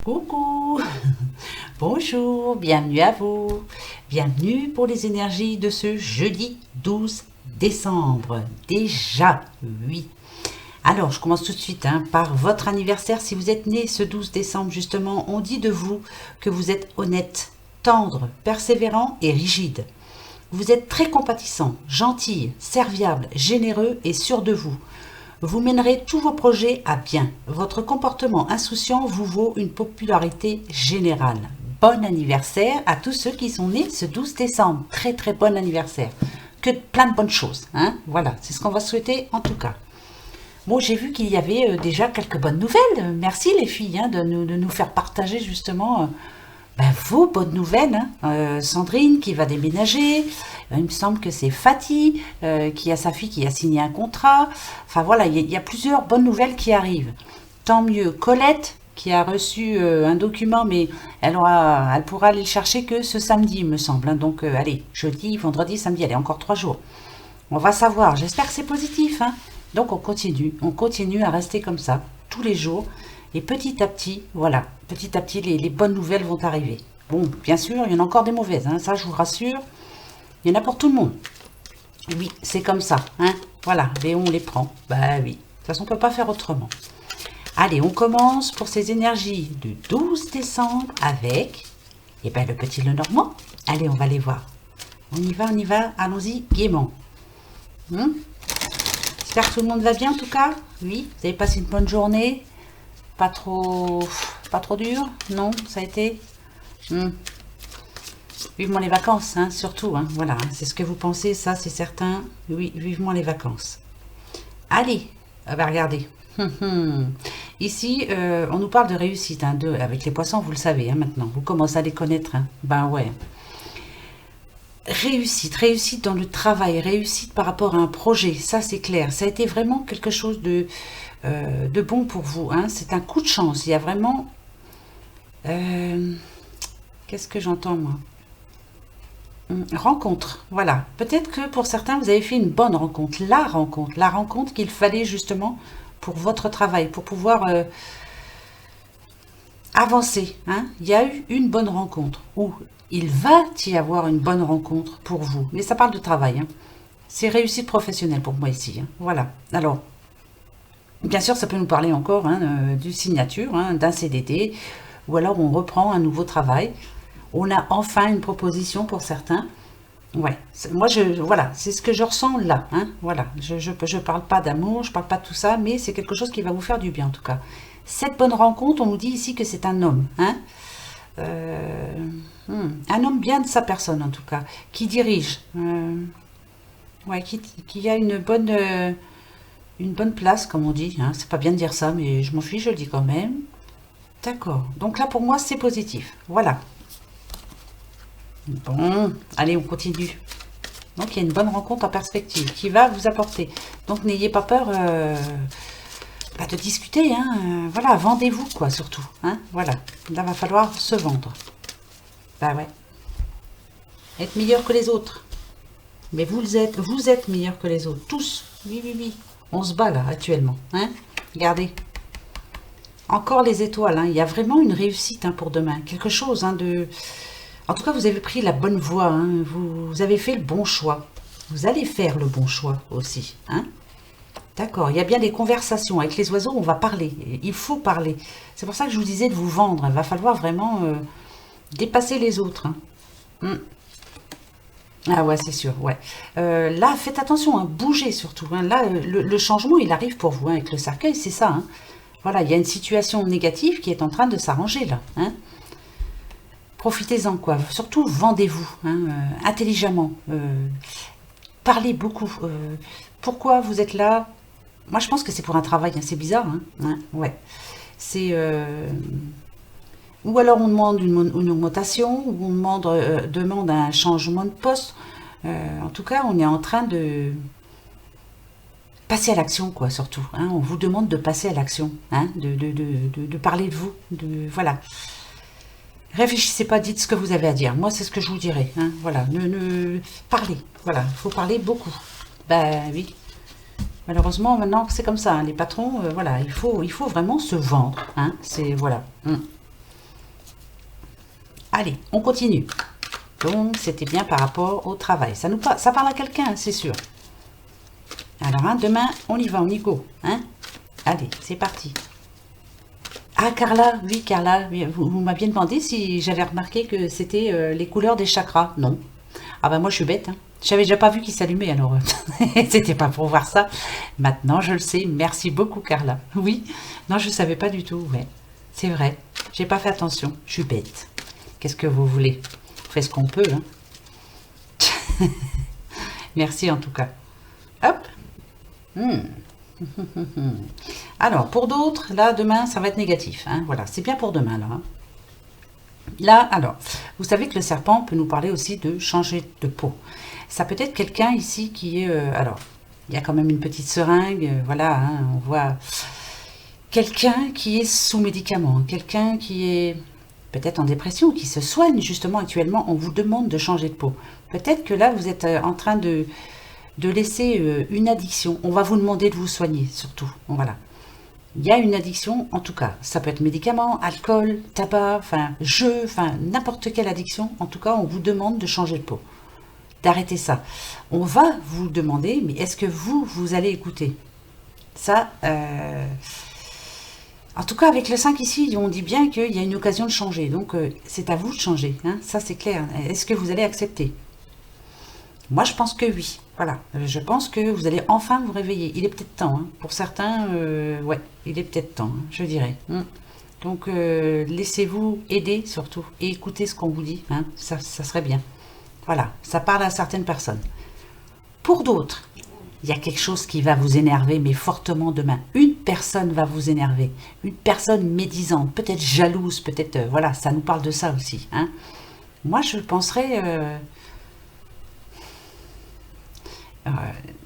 Coucou, bonjour, bienvenue à vous. Bienvenue pour les énergies de ce jeudi 12 décembre. Déjà, oui. Alors, je commence tout de suite par votre anniversaire. Si vous êtes né ce 12 décembre, justement, on dit de vous que vous êtes honnête, tendre, persévérant et rigide. Vous êtes très compatissant, gentil, serviable, généreux et sûr de vous. Vous mènerez tous vos projets à bien. Votre comportement insouciant vous vaut une popularité générale. Bon anniversaire à tous ceux qui sont nés ce 12 décembre. Très très bon anniversaire. Que plein de bonnes choses. Voilà, c'est ce qu'on va souhaiter en tout cas. Bon, j'ai vu qu'il y avait déjà quelques bonnes nouvelles. Merci les filles de nous faire partager justement vos bonnes nouvelles. Sandrine qui va déménager. Il me semble que c'est Fatih qui a sa fille qui a signé un contrat. Enfin voilà, il y a plusieurs bonnes nouvelles qui arrivent. Tant mieux. Colette qui a reçu un document, mais elle pourra aller le chercher que ce samedi, il me semble. Donc allez, jeudi, vendredi, samedi, allez, encore 3 jours. On va savoir. J'espère que c'est positif. Donc on continue à rester comme ça tous les jours. Et petit à petit, voilà, petit à petit, les bonnes nouvelles vont arriver. Bon, bien sûr, il y en a encore des mauvaises, ça je vous rassure. Il y en a pour tout le monde. Oui, c'est comme ça, Voilà, mais on les prend. Bah oui, de toute façon, on ne peut pas faire autrement. Allez, on commence pour ces énergies du 12 décembre avec le petit Lenormand. Allez, on va les voir. On y va, allons-y gaiement. J'espère que tout le monde va bien en tout cas. Oui, vous avez passé une bonne journée. Pas trop dur. Non, ça a été. Vivement les vacances, surtout. Voilà, c'est ce que vous pensez, ça c'est certain. Oui, vivement les vacances. Allez, regardez. Ici, on nous parle de réussite. Avec les poissons, vous le savez maintenant. Vous commencez à les connaître. Ben ouais. Réussite dans le travail, réussite par rapport à un projet, ça c'est clair. Ça a été vraiment quelque chose de bon pour vous. C'est un coup de chance. Il y a vraiment... Qu'est-ce que j'entends moi? Rencontre, voilà. Peut-être que pour certains, vous avez fait une bonne rencontre. La rencontre qu'il fallait justement pour votre travail, pour pouvoir avancer. Il y a eu une bonne rencontre. Ou il va y avoir une bonne rencontre pour vous. Mais ça parle de travail. C'est réussite professionnelle pour moi ici. Voilà. Alors, bien sûr, ça peut nous parler encore du signature, d'un CDD. Ou alors on reprend un nouveau travail. On a enfin une proposition pour certains. Ouais, moi, voilà, c'est ce que je ressens là. Voilà, je parle pas d'amour, je parle pas de tout ça, mais c'est quelque chose qui va vous faire du bien en tout cas. Cette bonne rencontre, on nous dit ici que c'est un homme. Un homme bien de sa personne en tout cas, qui dirige. Qui a une bonne place, comme on dit. C'est pas bien de dire ça, mais je m'en fiche, je le dis quand même. D'accord. Donc là, pour moi, c'est positif. Voilà. Bon, allez, on continue. Donc, il y a une bonne rencontre en perspective qui va vous apporter. Donc, n'ayez pas peur de discuter. Voilà, vendez-vous, quoi, surtout. Voilà, là, va falloir se vendre. Bah ouais. Être meilleur que les autres. Mais vous êtes meilleur que les autres. Tous. Oui, oui, oui. On se bat, là, actuellement. Regardez. Encore les étoiles. Il y a vraiment une réussite pour demain. Quelque chose de... En tout cas, vous avez pris la bonne voie. Vous avez fait le bon choix. Vous allez faire le bon choix aussi. D'accord. Il y a bien des conversations. Avec les oiseaux, on va parler. Il faut parler. C'est pour ça que je vous disais de vous vendre. Il va falloir vraiment dépasser les autres. Ah ouais, c'est sûr. Ouais. Là, faites attention. Bougez surtout. Là, le changement, il arrive pour vous. Avec le cercueil, c'est ça. Voilà, il y a une situation négative qui est en train de s'arranger là. Profitez-en, quoi. Surtout, vendez-vous intelligemment. Parlez beaucoup. Pourquoi vous êtes là? Moi, je pense que c'est pour un travail. C'est bizarre. Ouais. C'est... Ou alors, on demande une augmentation, ou on demande un changement de poste. En tout cas, on est en train de... passer à l'action, quoi, surtout. On vous demande de passer à l'action. De parler de vous. Voilà. Réfléchissez pas, dites ce que vous avez à dire. Moi, c'est ce que je vous dirais. Voilà, parlez. Voilà, il faut parler beaucoup. Ben oui. Malheureusement, maintenant, c'est comme ça. Les patrons, voilà, il faut vraiment se vendre. C'est voilà. Allez, on continue. Donc, c'était bien par rapport au travail. Ça parle à quelqu'un, c'est sûr. Alors, hein, demain, on y va, on y go. Hein? Allez, c'est parti. Ah, Carla, oui, Carla, oui, vous m'aviez demandé si j'avais remarqué que c'était les couleurs des chakras. Non. Ah ben moi, je suis bête. Hein. J'avais déjà pas vu qu'il s'allumait, alors c'était pas pour voir ça. Maintenant, je le sais. Merci beaucoup, Carla. Oui, non, je savais pas du tout. Ouais, c'est vrai. J'ai pas fait attention. Je suis bête. Qu'est-ce que vous voulez? On fait ce qu'on peut. Hein. Merci en tout cas. Hop. Alors, pour d'autres, là, demain, ça va être négatif. Hein. Voilà, c'est bien pour demain, là. Hein. Là, alors, vous savez que le serpent peut nous parler aussi de changer de peau. Ça peut être quelqu'un ici qui est... alors, il y a quand même une petite seringue, voilà, hein, on voit quelqu'un qui est sous médicament, quelqu'un qui est peut-être en dépression, qui se soigne justement actuellement, on vous demande de changer de peau. Peut-être que là, vous êtes en train de laisser une addiction. On va vous demander de vous soigner, surtout. Voilà. Il y a une addiction, en tout cas. Ça peut être médicaments, alcool, tabac, enfin, jeu, enfin, n'importe quelle addiction. En tout cas, on vous demande de changer de peau, d'arrêter ça. On va vous demander, mais est-ce que vous allez écouter ça en tout cas, avec le 5 ici, on dit bien qu'il y a une occasion de changer. Donc, c'est à vous de changer. Hein, ça, c'est clair. Est-ce que vous allez accepter? Moi, je pense que oui. Voilà. Je pense que vous allez enfin vous réveiller. Il est peut-être temps. Hein. Pour certains, ouais, il est peut-être temps, hein, je dirais. Donc, laissez-vous aider surtout. Et écoutez ce qu'on vous dit. Hein. Ça serait bien. Voilà. Ça parle à certaines personnes. Pour d'autres, il y a quelque chose qui va vous énerver, mais fortement demain. Une personne va vous énerver. Une personne médisante, peut-être jalouse, peut-être... voilà, ça nous parle de ça aussi. Hein. Moi, je penserais...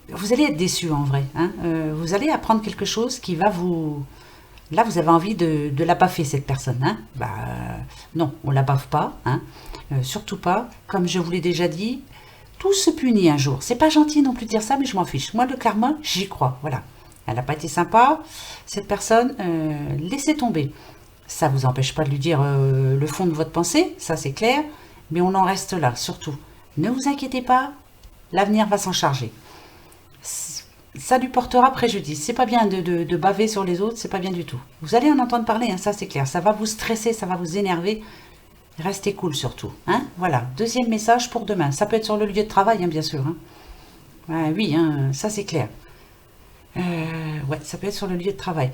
vous allez être déçu en vrai. Hein. Vous allez apprendre quelque chose qui va vous... Là, vous avez envie de la baffer, cette personne. Hein. Bah, non, on la baffe pas. Hein. Surtout pas. Comme je vous l'ai déjà dit, tout se punit un jour. C'est pas gentil non plus de dire ça, mais je m'en fiche. Moi, le karma, j'y crois. Voilà. Elle n'a pas été sympa. Cette personne, laissez tomber. Ça ne vous empêche pas de lui dire le fond de votre pensée, ça c'est clair. Mais on en reste là, surtout. Ne vous inquiétez pas, l'avenir va s'en charger. Ça lui portera préjudice. C'est pas bien de baver sur les autres, c'est pas bien du tout. Vous allez en entendre parler, hein, ça c'est clair. Ça va vous stresser, ça va vous énerver. Restez cool surtout. Hein. Voilà, deuxième message pour demain. Ça peut être sur le lieu de travail, hein, bien sûr. Hein. Oui, hein, ça c'est clair. Ouais, ça peut être sur le lieu de travail.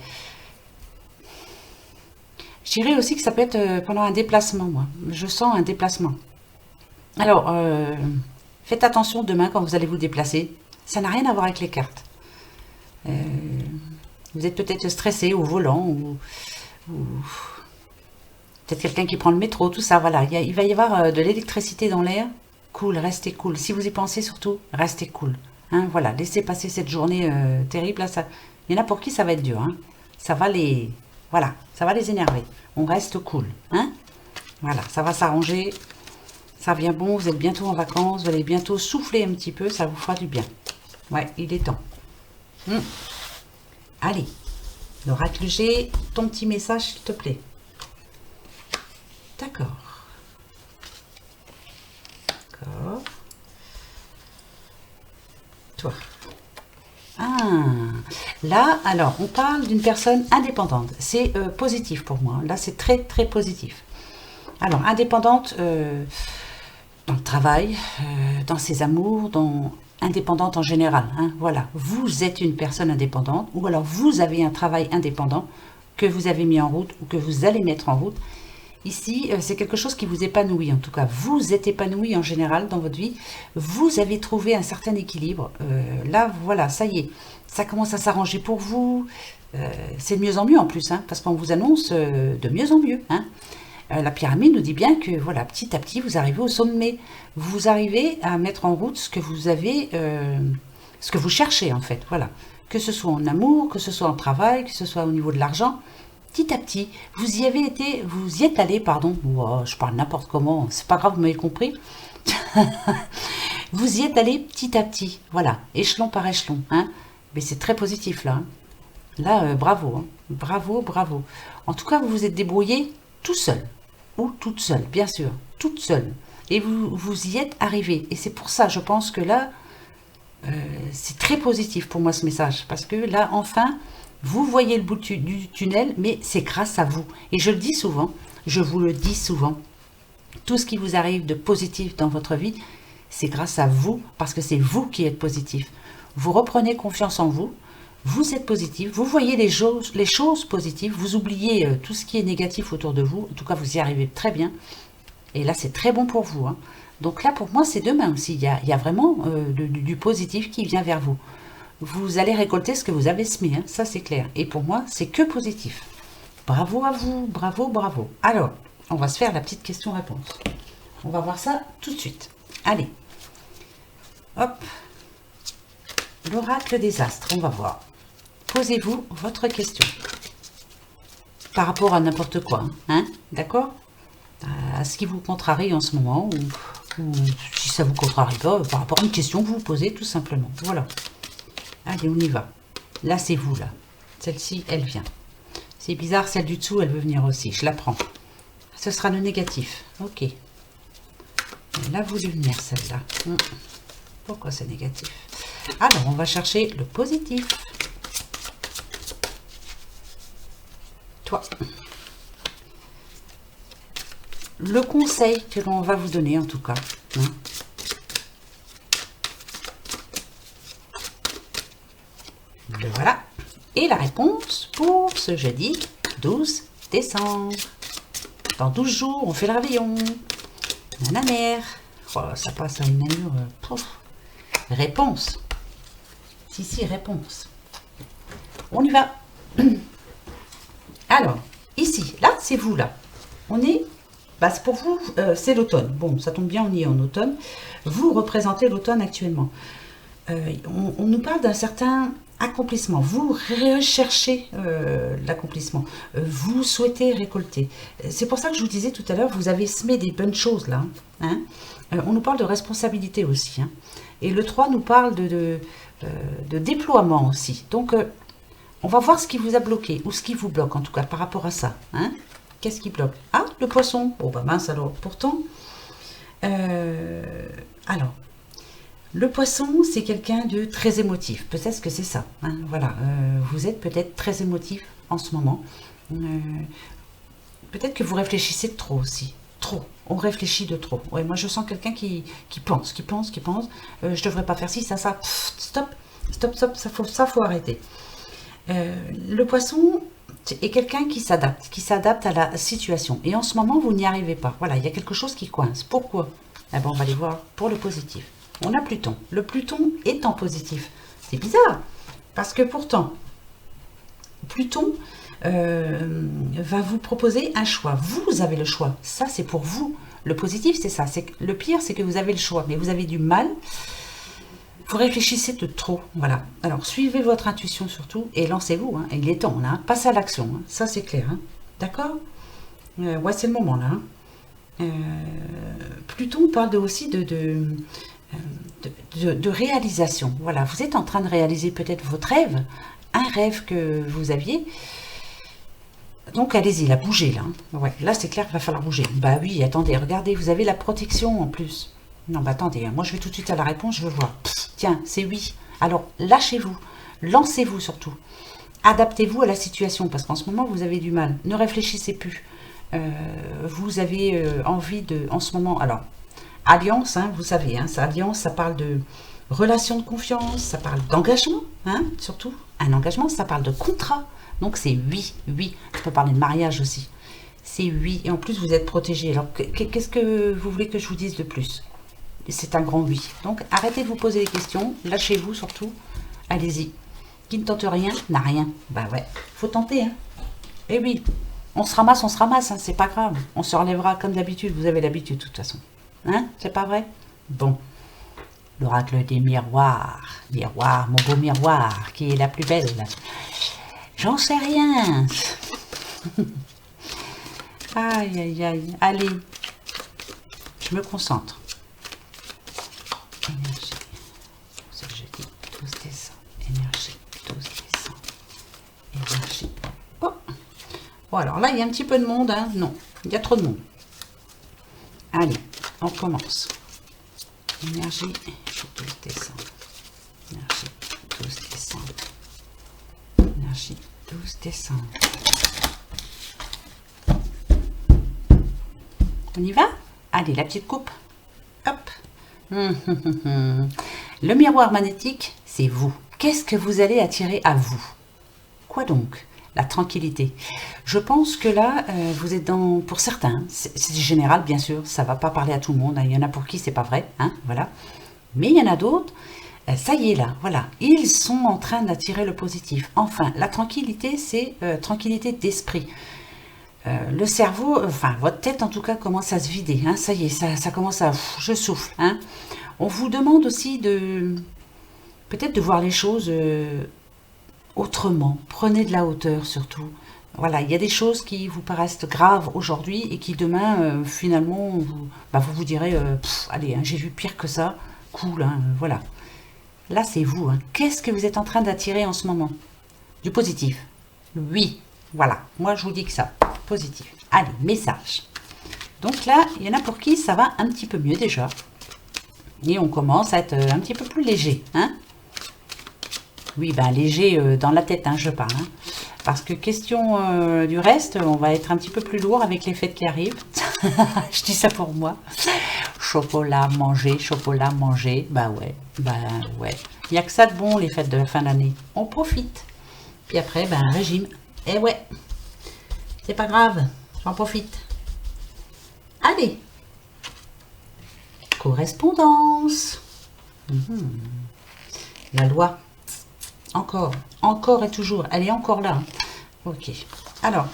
Je dirais aussi que ça peut être pendant un déplacement, moi. Je sens un déplacement. Alors, faites attention demain quand vous allez vous déplacer. Ça n'a rien à voir avec les cartes. Vous êtes peut-être stressé au volant ou peut-être quelqu'un qui prend le métro, tout ça, voilà. Il va y avoir de l'électricité dans l'air. Cool, restez cool. Si vous y pensez surtout, restez cool. Hein, voilà, laissez passer cette journée terrible. Là, ça... Il y en a pour qui ça va être dur. Hein. Ça va les... Voilà, ça va les énerver. On reste cool. Hein. Voilà, ça va s'arranger. Ça vient bon, vous êtes bientôt en vacances. Vous allez bientôt souffler un petit peu, ça vous fera du bien. Ouais, il est temps. Allez, l'oracle G, ton petit message, s'il te plaît. D'accord. D'accord. Toi. Ah, là, alors, on parle d'une personne indépendante. C'est positif pour moi. Là, c'est très, très positif. Alors, indépendante dans le travail, dans ses amours, indépendante en général. Hein, voilà, vous êtes une personne indépendante ou alors vous avez un travail indépendant que vous avez mis en route ou que vous allez mettre en route. Ici, c'est quelque chose qui vous épanouit. En tout cas, vous êtes épanoui en général dans votre vie. Vous avez trouvé un certain équilibre. Là, voilà, ça y est. Ça commence à s'arranger pour vous. C'est de mieux en mieux en plus, hein, parce qu'on vous annonce de mieux en mieux. Hein. La pyramide nous dit bien que voilà, petit à petit, vous arrivez au sommet. Vous arrivez à mettre en route ce que vous avez, ce que vous cherchez en fait. Voilà. Que ce soit en amour, que ce soit en travail, que ce soit au niveau de l'argent. Petit à petit, vous y êtes allé, pardon, wow, je parle n'importe comment, c'est pas grave, vous m'avez compris. Vous y êtes allé petit à petit, voilà, échelon par échelon, hein. Mais c'est très positif là. Hein. Là, bravo, hein. Bravo, bravo. En tout cas, vous vous êtes débrouillé tout seul. ou toute seule, bien sûr, toute seule. Et vous y êtes arrivé. Et c'est pour ça, je pense que là, c'est très positif pour moi ce message. Parce que là, enfin, vous voyez le bout du tunnel, mais c'est grâce à vous. Et je le dis souvent, je vous le dis souvent, tout ce qui vous arrive de positif dans votre vie, c'est grâce à vous, parce que c'est vous qui êtes positif. Vous reprenez confiance en vous, vous êtes positif, vous voyez les choses positives, vous oubliez tout ce qui est négatif autour de vous, en tout cas vous y arrivez très bien, et là c'est très bon pour vous. Hein. Donc là pour moi c'est demain aussi, il y a vraiment du positif qui vient vers vous. Vous allez récolter ce que vous avez semé, hein, ça c'est clair, et pour moi c'est que positif. Bravo à vous, bravo, bravo. Alors, on va se faire la petite question-réponse. On va voir ça tout de suite. Allez, hop, l'oracle des astres, on va voir. Posez-vous votre question. Par rapport à n'importe quoi, hein, d'accord? À ce qui vous contrarie en ce moment, ou si ça vous contrarie pas, par rapport à une question que vous vous posez tout simplement. Voilà. Allez, on y va. Là, c'est vous, là. Celle-ci, elle vient. C'est bizarre, celle du dessous, elle veut venir aussi. Je la prends. Ce sera le négatif. Ok. Elle a voulu venir, celle-là. Pourquoi c'est négatif? Alors, on va chercher le positif. Toi. Le conseil que l'on va vous donner, en tout cas. Hein. Le voilà. Et la réponse pour ce jeudi 12 décembre. Dans 12 jours, on fait le réveillon. Nanamère. Oh, ça passe à une allure. Réponse. Si, réponse. On y va. Alors, ici, là, c'est vous, là. On est... Bah, pour vous, c'est l'automne. Bon, ça tombe bien, on y est en automne. Vous représentez l'automne actuellement. On nous parle d'un certain accomplissement. Vous recherchez l'accomplissement. Vous souhaitez récolter. C'est pour ça que je vous disais tout à l'heure, vous avez semé des bonnes choses là. Hein. On nous parle de responsabilité aussi. Hein. Et le 3 nous parle de déploiement aussi. Donc, on va voir ce qui vous a bloqué, ou ce qui vous bloque en tout cas par rapport à ça. Hein. Qu'est-ce qui bloque? Ah, le poisson. Oh, bah mince alors. Pourtant, alors, le poisson, c'est quelqu'un de très émotif. Peut-être que c'est ça. Hein, voilà. Vous êtes peut-être très émotif en ce moment. Peut-être que vous réfléchissez de trop aussi. Trop. On réfléchit de trop. Ouais, moi, je sens quelqu'un qui pense. Je devrais pas faire ci, ça. Pff, stop. Ça faut arrêter. Le poisson est quelqu'un qui s'adapte à la situation. Et en ce moment, vous n'y arrivez pas. Voilà, il y a quelque chose qui coince. Pourquoi? Eh ben, on va aller voir pour le positif. On a Pluton. Le Pluton est en positif. C'est bizarre. Parce que pourtant, Pluton va vous proposer un choix. Vous avez le choix. Ça, c'est pour vous. Le positif, c'est ça. Le pire, c'est que vous avez le choix. Mais vous avez du mal. Vous réfléchissez de trop. Voilà. Alors, suivez votre intuition surtout. Et lancez-vous. Hein. Il est temps. Là, hein. Passez à l'action. Hein. Ça, c'est clair. Hein. D'accord? Ouais, c'est le moment là. Hein. Pluton parle aussi de réalisation. Voilà, vous êtes en train de réaliser peut-être votre rêve, un rêve que vous aviez. Donc allez-y, là, bougez là. Ouais, là c'est clair qu'il va falloir bouger. Bah oui, attendez, regardez, vous avez la protection en plus. Non, bah attendez, moi je vais tout de suite à la réponse, je veux voir. Tiens, c'est oui. Alors lâchez-vous, lancez-vous surtout. Adaptez-vous à la situation, parce qu'en ce moment vous avez du mal. Ne réfléchissez plus. Vous avez envie de, en ce moment, alors, alliance, hein, vous savez, hein, alliance, ça parle de relation de confiance, ça parle d'engagement, hein, surtout. Un engagement, ça parle de contrat. Donc c'est oui. Ça peut parler de mariage aussi. C'est oui. Et en plus, vous êtes protégé. Alors, qu'est-ce que vous voulez que je vous dise de plus? C'est un grand oui. Donc, arrêtez de vous poser des questions. Lâchez-vous surtout. Allez-y. Qui ne tente rien n'a rien. Bah ouais, faut tenter. Hein. Et oui, on se ramasse, hein, c'est pas grave. On se relèvera comme d'habitude. Vous avez l'habitude de toute façon. Hein, c'est pas vrai? Bon. L'oracle des miroirs. Miroir, mon beau miroir, qui est la plus belle. J'en sais rien. Aïe. Allez. Je me concentre. Énergie. C'est le jeudi 12 décembre. Énergie 12 décembre. Énergie. Oh. Bon, alors là, il y a un petit peu de monde. Hein. Non, il y a trop de monde. Allez, on commence. Énergie, je 12 décembre. Énergie, 12 décembre. Énergie, 12 décembre. On y va? Allez, la petite coupe. Hop. Le miroir magnétique, c'est vous. Qu'est-ce que vous allez attirer à vous? Quoi donc? La tranquillité. Je pense que là, vous êtes dans... Pour certains, c'est général, bien sûr, ça ne va pas parler à tout le monde. Hein. Il y en a pour qui c'est pas vrai, hein, voilà. Mais il y en a d'autres, ça y est là, voilà. Ils sont en train d'attirer le positif. Enfin, la tranquillité, c'est tranquillité d'esprit. Le cerveau, enfin, votre tête en tout cas, commence à se vider. Hein, ça y est, ça commence à... je souffle. Hein. On vous demande aussi de... peut-être de voir les choses... autrement, prenez de la hauteur surtout. Voilà, il y a des choses qui vous paraissent graves aujourd'hui et qui demain, finalement, vous direz, allez, hein, j'ai vu pire que ça, cool, hein, voilà. Là, c'est vous. Hein. Qu'est-ce que vous êtes en train d'attirer en ce moment? Du positif. Oui, voilà, moi je vous dis que ça, positif. Allez, message. Donc là, il y en a pour qui ça va un petit peu mieux déjà. Et on commence à être un petit peu plus léger, hein. Oui, ben léger dans la tête, hein, je parle. Hein. Parce que question du reste, on va être un petit peu plus lourd avec les fêtes qui arrivent. Je dis ça pour moi. Chocolat, manger. Bah ouais. Il n'y a que ça de bon, les fêtes de la fin d'année. On profite. Puis après, ben régime. Eh ouais. C'est pas grave, j'en profite. Allez. Correspondance. La loi. Encore et toujours. Elle est encore là. Hein. Ok. Alors,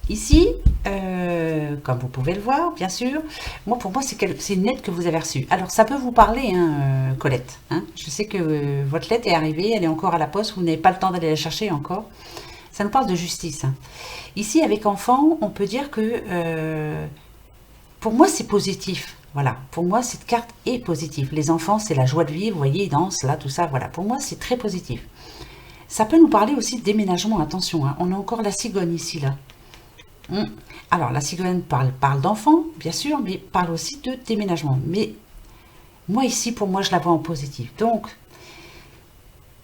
ici, comme vous pouvez le voir, bien sûr, pour moi, c'est une lettre que vous avez reçue. Alors, ça peut vous parler, hein, Colette. Hein. Je sais que votre lettre est arrivée, elle est encore à la poste, vous n'avez pas le temps d'aller la chercher encore. Ça nous parle de justice. Hein. Ici, avec enfant, on peut dire que, pour moi, c'est positif. Voilà, pour moi, cette carte est positive. Les enfants, c'est la joie de vivre, vous voyez, ils dansent, là, tout ça, voilà. Pour moi, c'est très positif. Ça peut nous parler aussi de déménagement, attention, hein. On a encore la cigogne ici, là. Alors, la cigogne parle d'enfants, bien sûr, mais parle aussi de déménagement. Mais moi, ici, pour moi, je la vois en positif. Donc,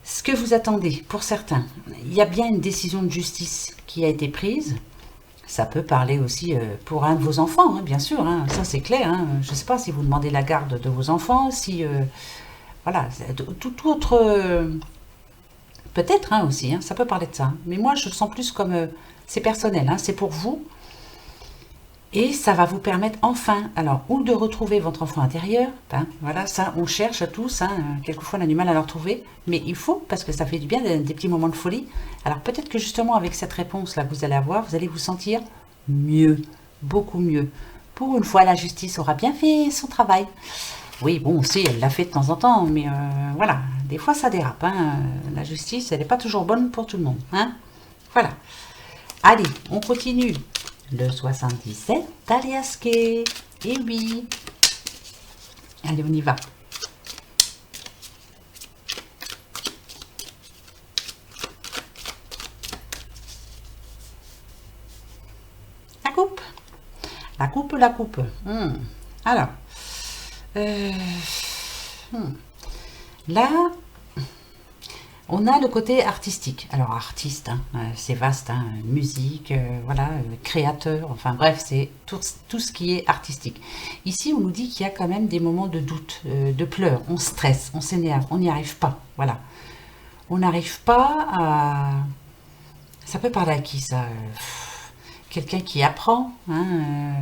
ce que vous attendez, pour certains, il y a bien une décision de justice qui a été prise. Ça peut parler aussi pour un de vos enfants, hein, bien sûr, hein, ça c'est clair. Hein. Je ne sais pas si vous demandez la garde de vos enfants, si... voilà, tout autre... peut-être hein, aussi, hein, ça peut parler de ça. Mais moi, je le sens plus comme... c'est personnel, hein, c'est pour vous. Et ça va vous permettre enfin, alors, ou de retrouver votre enfant intérieur. Hein, voilà, ça, on cherche à tous. Hein, quelquefois, on a du mal à le retrouver. Mais il faut, parce que ça fait du bien, des petits moments de folie. Alors, peut-être que justement, avec cette réponse-là que vous allez avoir, vous allez vous sentir mieux, beaucoup mieux. Pour une fois, la justice aura bien fait son travail. Oui, bon, aussi, elle l'a fait de temps en temps. Mais voilà, des fois, ça dérape. Hein, la justice, elle n'est pas toujours bonne pour tout le monde. Hein, voilà. Allez, on continue. Le 77, Taliasqué. Et oui. Allez, on y va. La coupe. La coupe, la coupe. Alors. Là, on a le côté artistique. Alors, artiste, hein, c'est vaste, hein, musique, voilà, créateur, enfin bref, c'est tout ce qui est artistique. Ici, on nous dit qu'il y a quand même des moments de doute, de pleurs, on stresse, on s'énerve, on n'y arrive pas, voilà. On n'arrive pas à... Ça peut parler à qui, ça quelqu'un qui apprend, hein,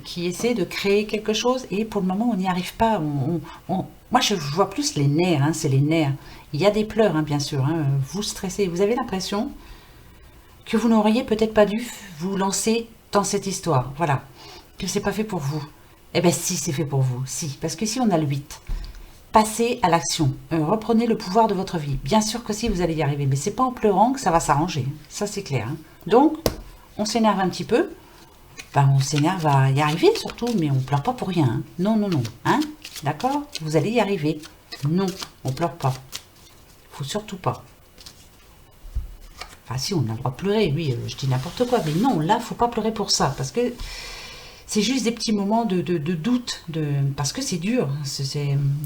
qui essaie de créer quelque chose, et pour le moment, on n'y arrive pas. Moi, je vois plus les nerfs, hein, c'est les nerfs. Il y a des pleurs, hein, bien sûr. Hein, vous stressez, vous avez l'impression que vous n'auriez peut-être pas dû vous lancer dans cette histoire. Voilà, que c'est pas fait pour vous. Eh bien, si, c'est fait pour vous. Si, parce que si on a le 8, passez à l'action. Reprenez le pouvoir de votre vie. Bien sûr que si, vous allez y arriver. Mais c'est pas en pleurant que ça va s'arranger. Ça, c'est clair. Hein. Donc, on s'énerve un petit peu. Ben, on s'énerve à y arriver surtout, mais on ne pleure pas pour rien. Hein. Non, non, non. Hein, d'accord? Vous allez y arriver. Non, on ne pleure pas. Faut surtout pas. Enfin, si, on a le droit de pleurer, oui, je dis n'importe quoi. Mais non, là, faut pas pleurer pour ça. Parce que c'est juste des petits moments de doute, parce que c'est dur.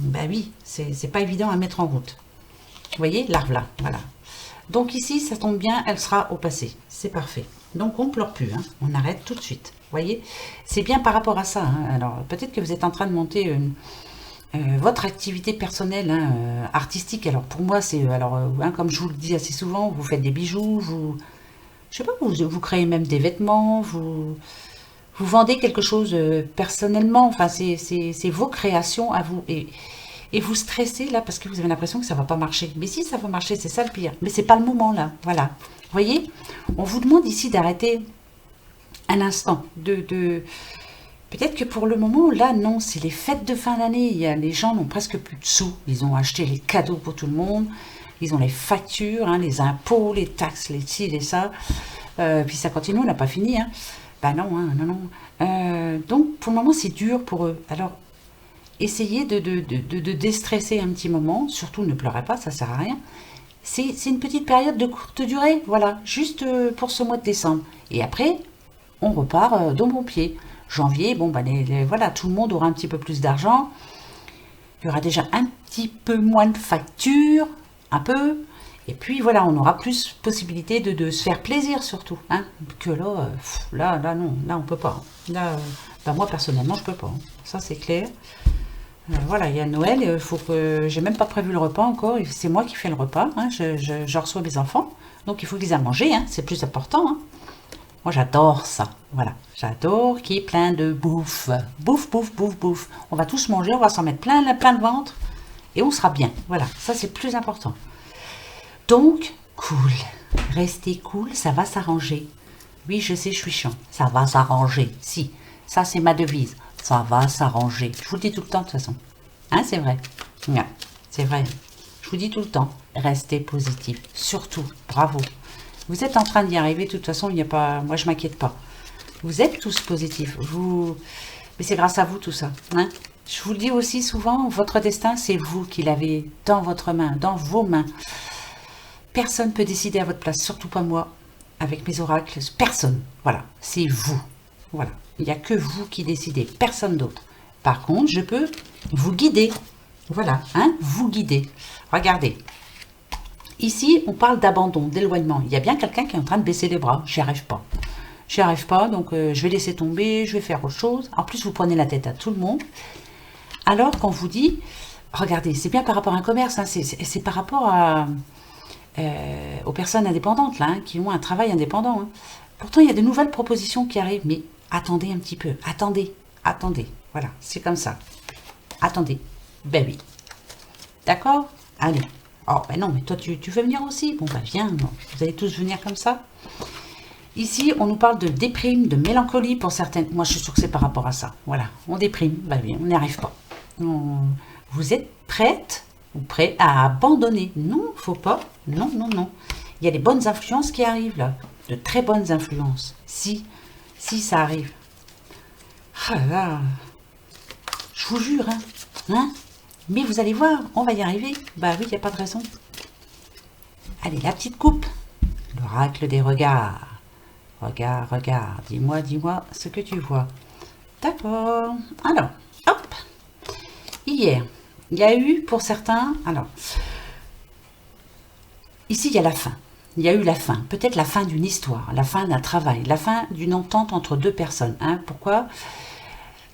Bah oui, c'est pas évident à mettre en route. Vous voyez, l'arbre là, voilà. Donc ici, ça tombe bien, elle sera au passé. C'est parfait. Donc on ne pleure plus, hein. On arrête tout de suite. Vous voyez, c'est bien par rapport à ça, hein. Alors peut-être que vous êtes en train de monter votre activité personnelle, hein, artistique. Alors pour moi, c'est hein, comme je vous le dis assez souvent, vous faites des bijoux, je sais pas, vous créez même des vêtements, vous vendez quelque chose personnellement. Enfin, c'est vos créations à vous. Et vous stressez là parce que vous avez l'impression que ça va pas marcher. Mais si, ça va marcher, c'est ça le pire. Mais c'est pas le moment là. Voilà. Vous voyez, on vous demande ici d'arrêter un instant. Peut-être que pour le moment, là, non, c'est les fêtes de fin d'année. Les gens n'ont presque plus de sous. Ils ont acheté les cadeaux pour tout le monde. Ils ont les factures, hein, les impôts, les taxes, les ci, les ça. Puis ça continue, on n'a pas fini. Hein. Ben non, hein, non, non. Donc, pour le moment, c'est dur pour eux. Alors, essayez de déstresser un petit moment. Surtout, ne pleurez pas, ça sert à rien. C'est une petite période de courte durée, voilà, juste pour ce mois de décembre. Et après, on repart de bon pied. Janvier, bon, ben, voilà, tout le monde aura un petit peu plus d'argent. Il y aura déjà un petit peu moins de factures, un peu. Et puis voilà, on aura plus possibilité de se faire plaisir surtout. Hein, que là, non, là on peut pas. Là, ben, moi personnellement, je peux pas. Hein. Ça c'est clair. Voilà, il y a Noël, il faut que j'ai même pas prévu le repas encore. C'est moi qui fais le repas. Hein, je reçois mes enfants, donc il faut qu'ils aient à manger. Hein, c'est plus important. Hein. Moi, j'adore ça. Voilà, j'adore qu'il y ait plein de bouffe. Bouffe, bouffe, bouffe, bouffe. On va tous manger, on va s'en mettre plein de ventre et on sera bien. Voilà, ça c'est plus important. Donc, cool. Restez cool, ça va s'arranger. Oui, je sais, je suis chiant. Ça va s'arranger. Si, ça c'est ma devise. Ça va s'arranger. Je vous le dis tout le temps de toute façon. Hein, c'est vrai. Ouais, c'est vrai. Je vous dis tout le temps. Restez positif. Surtout, bravo. Vous êtes en train d'y arriver. De toute façon, il n'y a pas. Moi, je m'inquiète pas. Vous êtes tous positifs. Mais c'est grâce à vous tout ça. Hein. Je vous le dis aussi souvent. Votre destin, c'est vous qui l'avez dans votre main, dans vos mains. Personne ne peut décider à votre place. Surtout pas moi. Avec mes oracles. Personne. Voilà. C'est vous. Voilà. Il n'y a que vous qui décidez, personne d'autre. Par contre, je peux vous guider. Voilà, hein, vous guider. Regardez. Ici, on parle d'abandon, d'éloignement. Il y a bien quelqu'un qui est en train de baisser les bras. J'y arrive pas. J'y arrive pas, donc je vais laisser tomber, je vais faire autre chose. En plus, vous prenez la tête à tout le monde. Alors qu'on vous dit, regardez, c'est bien par rapport à un commerce, hein, c'est par rapport aux personnes indépendantes, là, hein, qui ont un travail indépendant. Hein. Pourtant, il y a de nouvelles propositions qui arrivent, mais attendez un petit peu, attendez. Voilà, c'est comme ça. Attendez. Ben oui. D'accord? Allez. Oh, ben non, mais toi, tu veux venir aussi? Bon, ben viens. Non. Vous allez tous venir comme ça. Ici, on nous parle de déprime, de mélancolie pour certaines. Moi, je suis sûre que c'est par rapport à ça. Voilà, on déprime. Ben oui, on n'y arrive pas. Vous êtes prête ou prêt à abandonner? Non, faut pas. Non, non, non. Il y a des bonnes influences qui arrivent là. De très bonnes influences. Si ça arrive. Ah là, je vous jure, hein. Mais vous allez voir, on va y arriver. Bah oui, il n'y a pas de raison. Allez, la petite coupe. L'oracle des regards. Regarde. Dis-moi ce que tu vois. D'accord. Alors, hop. Hier, il y a eu pour certains... Alors, ici, il y a la fin. Il y a eu la fin, peut-être la fin d'une histoire, la fin d'un travail, la fin d'une entente entre deux personnes. Hein. Pourquoi?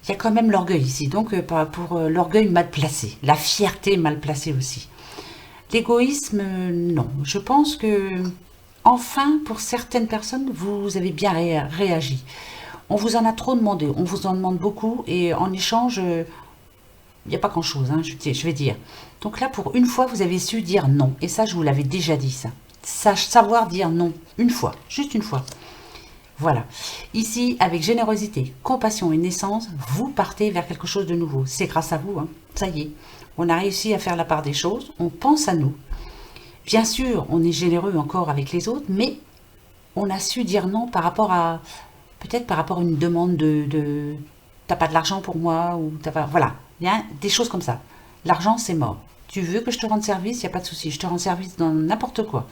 Il y a quand même l'orgueil ici, donc pour l'orgueil mal placé, la fierté mal placée aussi. L'égoïsme, non. Je pense que, enfin, pour certaines personnes, vous avez bien réagi. On vous en a trop demandé, on vous en demande beaucoup, et en échange, il n'y a pas grand-chose, hein, je vais dire. Donc là, pour une fois, vous avez su dire non, et ça, je vous l'avais déjà dit, ça. Savoir dire non, une fois, juste une fois. Voilà. Ici, avec générosité, compassion et naissance, vous partez vers quelque chose de nouveau. C'est grâce à vous, hein. Ça y est. On a réussi à faire la part des choses, on pense à nous. Bien sûr, on est généreux encore avec les autres, mais on a su dire non par rapport à, peut-être par rapport à une demande de t'as pas de l'argent pour moi, ou t'as pas, voilà. Il y a des choses comme ça. L'argent, c'est mort. Tu veux que je te rende service, il n'y a pas de souci. Je te rends service dans n'importe quoi.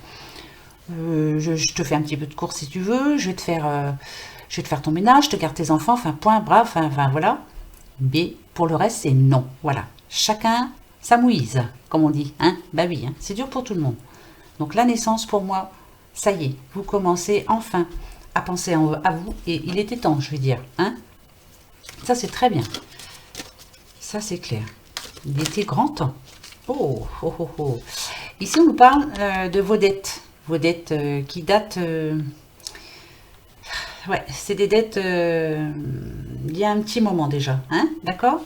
Je te fais un petit peu de course si tu veux. Je vais te faire je vais te faire ton ménage, je te garde tes enfants, enfin, point, bref, enfin, voilà. Mais pour le reste, c'est non. Voilà. Chacun sa mouise, comme on dit. Hein, bah oui, hein, c'est dur pour tout le monde. Donc la naissance, pour moi, ça y est, vous commencez enfin à penser à vous. Et il était temps, je veux dire. Hein. Ça, c'est très bien. Ça, c'est clair. Il était grand temps. Oh, oh, oh, oh. Ici, on nous parle de vos dettes. Vos dettes qui datent... ouais, c'est des dettes il y a un petit moment déjà. Hein, d'accord?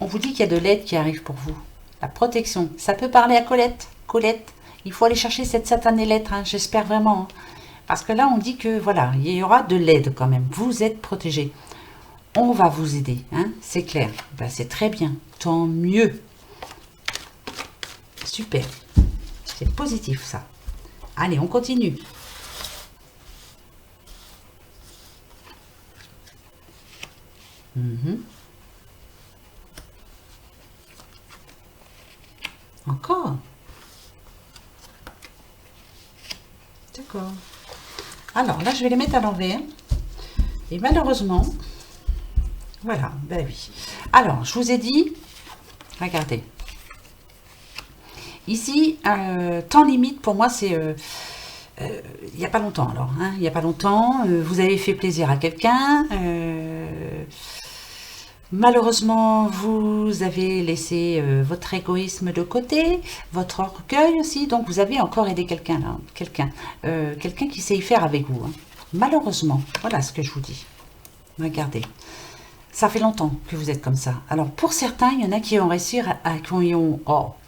On vous dit qu'il y a de l'aide qui arrive pour vous. La protection. Ça peut parler à Colette. Colette, il faut aller chercher cette satanée lettre. Hein, j'espère vraiment. Hein. Parce que là, on dit que voilà, il y aura de l'aide quand même. Vous êtes protégés. On va vous aider. Hein, c'est clair. Ben, c'est très bien. Tant mieux. Super. C'est positif ça. Allez, on continue. Encore. D'accord. Alors là, je vais les mettre à l'envers. Et malheureusement, voilà, ben oui. Alors, je vous ai dit, regardez. Ici, temps limite, pour moi, c'est... il n'y a pas longtemps, alors. Hein, il n'y a pas longtemps, vous avez fait plaisir à quelqu'un. Malheureusement, vous avez laissé votre égoïsme de côté, votre orgueil aussi. Donc, vous avez encore aidé quelqu'un, là. Quelqu'un qui sait y faire avec vous. Hein. Malheureusement, voilà ce que je vous dis. Regardez. Ça fait longtemps que vous êtes comme ça. Alors, pour certains, il y en a qui ont réussi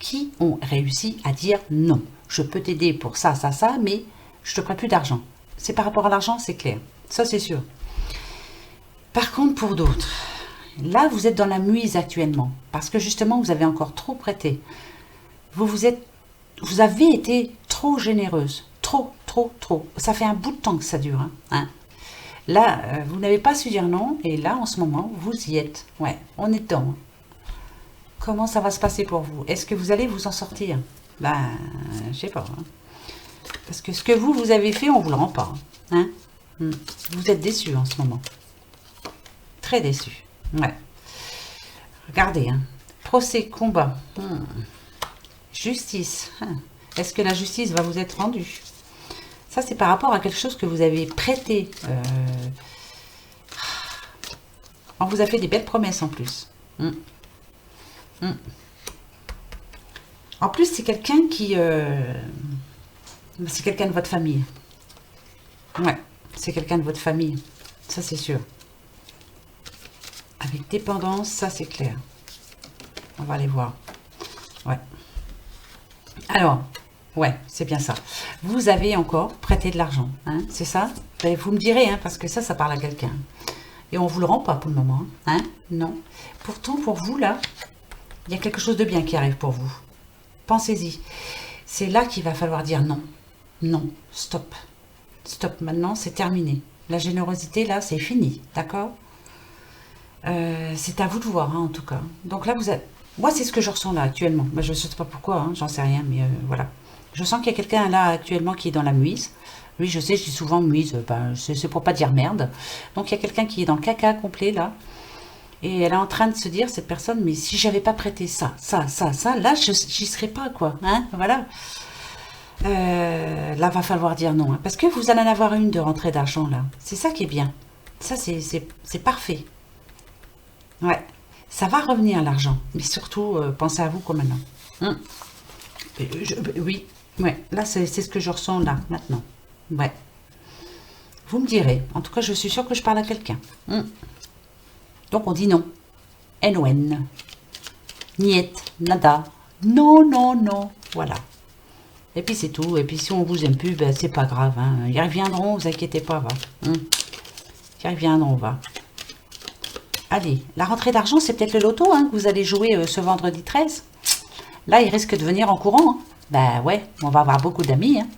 qui ont réussi à dire non. Je peux t'aider pour ça, ça, ça, mais je te prête plus d'argent. C'est par rapport à l'argent, c'est clair. Ça, c'est sûr. Par contre, pour d'autres, là, vous êtes dans la muise actuellement. Parce que justement, vous avez encore trop prêté. Vous avez été trop généreuse. Trop, trop, trop. Ça fait un bout de temps que ça dure. Hein. Là, vous n'avez pas su dire non, et là, en ce moment, vous y êtes. Ouais, on est dedans. Comment ça va se passer pour vous? Est-ce que vous allez vous en sortir? Ben, je sais pas. Hein. Parce que ce que vous avez fait, on vous le rend pas. Hein. Vous êtes déçus en ce moment. Très déçus. Ouais. Regardez. Hein. Procès, combat. Justice. Est-ce que la justice va vous être rendue? Ça, c'est par rapport à quelque chose que vous avez prêté. On vous a fait des belles promesses en plus. En plus, c'est quelqu'un qui... c'est quelqu'un de votre famille. Ouais, c'est quelqu'un de votre famille. Ça, c'est sûr. Avec dépendance, ça, c'est clair. On va aller voir. Ouais. Alors... ouais, c'est bien ça. Vous avez encore prêté de l'argent, hein, c'est ça? Vous me direz, hein, parce que ça parle à quelqu'un. Et on ne vous le rend pas pour le moment, hein? Non. Pourtant, pour vous, là, il y a quelque chose de bien qui arrive pour vous. Pensez-y. C'est là qu'il va falloir dire non. Non, stop. Stop, maintenant, c'est terminé. La générosité, là, c'est fini, d'accord? C'est à vous de voir, hein, en tout cas. Donc là, vous êtes... Moi, c'est ce que je ressens là, actuellement. Moi, je ne sais pas pourquoi, hein, j'en sais rien, mais voilà. Je sens qu'il y a quelqu'un là actuellement qui est dans la muise. Oui, je sais, je dis souvent muise, ben, c'est pour pas dire merde. Donc il y a quelqu'un qui est dans le caca complet là. Et elle est en train de se dire, cette personne, mais si j'avais pas prêté ça, là, j'y serais pas, quoi. Hein, voilà. Là, va falloir dire non. Hein, parce que vous allez en avoir une de rentrée d'argent là. C'est ça qui est bien. Ça, c'est parfait. Ouais. Ça va revenir l'argent. Mais surtout, pensez à vous comme maintenant. Oui. Ouais, là, c'est ce que je ressens là, maintenant. Ouais. Vous me direz. En tout cas, je suis sûre que je parle à quelqu'un. Donc, on dit non. N-O-N. Niet, nada. Non, non, non. Voilà. Et puis, c'est tout. Et puis, si on vous aime plus, ben, c'est pas grave. Hein. Ils reviendront, vous inquiétez pas, va. Ils reviendront, va. Allez, la rentrée d'argent, c'est peut-être le loto hein, que vous allez jouer ce vendredi 13. Là, il risque de venir en courant. Hein. Ben ouais, on va avoir beaucoup d'amis. Hein.